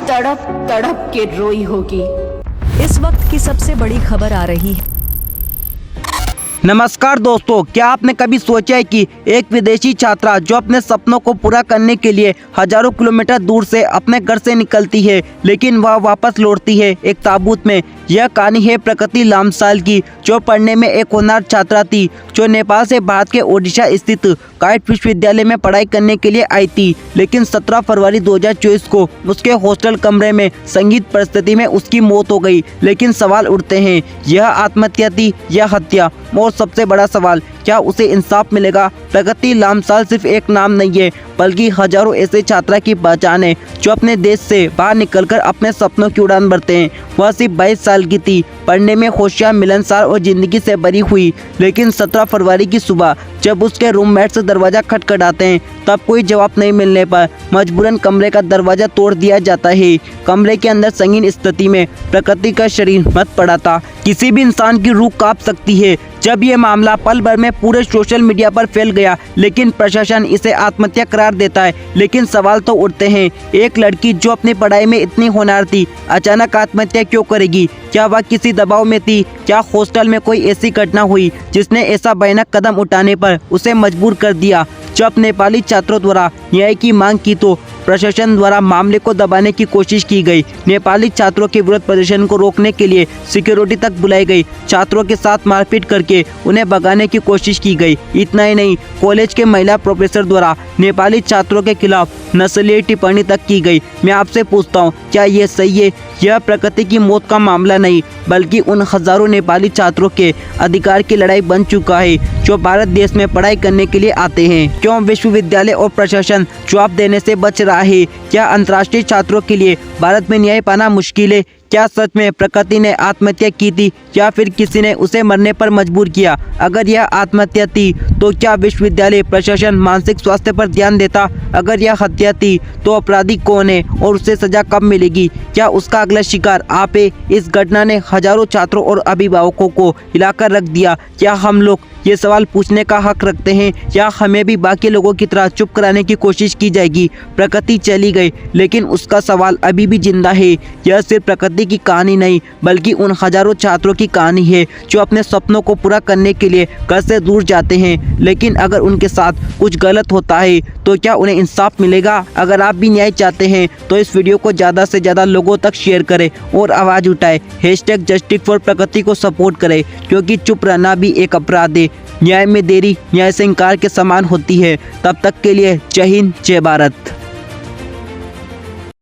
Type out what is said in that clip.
तड़प तड़प के रोई होगी। इस वक्त की सबसे बड़ी खबर आ रही है। नमस्कार दोस्तों, क्या आपने कभी सोचा है कि एक विदेशी छात्रा जो अपने सपनों को पूरा करने के लिए हजारों किलोमीटर दूर से अपने घर से निकलती है, लेकिन वह वापस लौटती है एक ताबूत में। यह कहानी है प्रकृति लामसाल की, जो पढ़ने में एक होनहार छात्रा थी, जो नेपाल से भारत के ओडिशा स्थित काइट विश्वविद्यालय में पढ़ाई करने के लिए आई थी। लेकिन 17 फरवरी 2024 को उसके हॉस्टल कमरे में संगीत परिस्थिति में उसकी मौत हो गई। लेकिन सवाल उठते हैं, यह आत्महत्या थी या हत्या? और सबसे बड़ा सवाल, क्या उसे इंसाफ मिलेगा? प्रकृति लामसाल सिर्फ एक नाम नहीं है, बल्कि हजारों ऐसे छात्रा की पहचान है जो अपने देश से बाहर निकलकर अपने सपनों की उड़ान भरते हैं। वह सिर्फ 22 साल की थी, पढ़ने में होशियार, मिलनसार और जिंदगी से भरी हुई। लेकिन 17 फरवरी की सुबह जब उसके रूममेट से दरवाजा खटखटाते हैं, तब कोई जवाब नहीं मिलने पर मजबूरन कमरे का दरवाजा तोड़ दिया जाता है। कमरे के अंदर संगीन स्थिति में प्रकृति का शरीर मत पड़ा था। किसी भी इंसान की रूह कांप सकती है। जब ये मामला पल भर में पूरे सोशल मीडिया पर फैल गया, लेकिन प्रशासन इसे आत्महत्या करार देता है। लेकिन सवाल तो उठते हैं, एक लड़की जो अपनी पढ़ाई में इतनी होनहार थी, अचानक आत्महत्या क्यों करेगी? क्या वह किसी दबाव में थी? क्या हॉस्टल में कोई ऐसी घटना हुई जिसने ऐसा भयानक कदम उठाने पर उसे मजबूर कर दिया? जब नेपाली छात्रों द्वारा न्याय की मांग की तो प्रशासन द्वारा मामले को दबाने की कोशिश की गई। नेपाली छात्रों के विरोध प्रदर्शन को रोकने के लिए सिक्योरिटी तक बुलाई गई। छात्रों के साथ मारपीट करके उन्हें भगाने की कोशिश की गई। इतना ही नहीं, कॉलेज के महिला प्रोफेसर द्वारा नेपाली छात्रों के खिलाफ नस्लीय टिप्पणी तक की गई। मैं आपसे पूछता हूँ, क्या ये सही है? यह प्रकृति की मौत का मामला नहीं, बल्कि उन हजारों नेपाली छात्रों के अधिकार की लड़ाई बन चुका है जो भारत देश में पढ़ाई करने के लिए आते हैं। क्यों विश्वविद्यालय और प्रशासन जवाब देने से बच रहा है? क्या अंतर्राष्ट्रीय छात्रों के लिए भारत में न्याय पाना मुश्किल है? क्या सच में प्रकृति ने आत्महत्या की थी या फिर किसी ने उसे मरने पर मजबूर किया? अगर यह आत्महत्या थी तो क्या विश्वविद्यालय प्रशासन मानसिक स्वास्थ्य पर ध्यान देता? अगर यह हत्या थी तो अपराधी कौन है और उसे सजा कब मिलेगी? क्या उसका अगला शिकार आप है? इस घटना ने हजारों छात्रों और अभिभावकों को हिलाकर रख दिया। क्या हम लोग ये सवाल पूछने का हक रखते हैं, या हमें भी बाकी लोगों की तरह चुप कराने की कोशिश की जाएगी? प्रकृति चली गई, लेकिन उसका सवाल अभी भी जिंदा है। यह सिर्फ प्रकृति की कहानी नहीं, बल्कि उन हजारों छात्रों की कहानी है जो अपने सपनों को पूरा करने के लिए घर से दूर जाते हैं। लेकिन अगर उनके साथ कुछ गलत होता है तो क्या उन्हें इंसाफ मिलेगा? अगर आप भी न्याय चाहते हैं तो इस वीडियो को ज़्यादा से ज़्यादा लोगों तक शेयर करें और आवाज़ उठाएं। #जस्टिस फॉर प्रकृति को सपोर्ट करें, क्योंकि चुप रहना भी एक अपराध है। न्याय में देरी न्याय से इंकार के समान होती है। तब तक के लिए जय हिंद, जय भारत।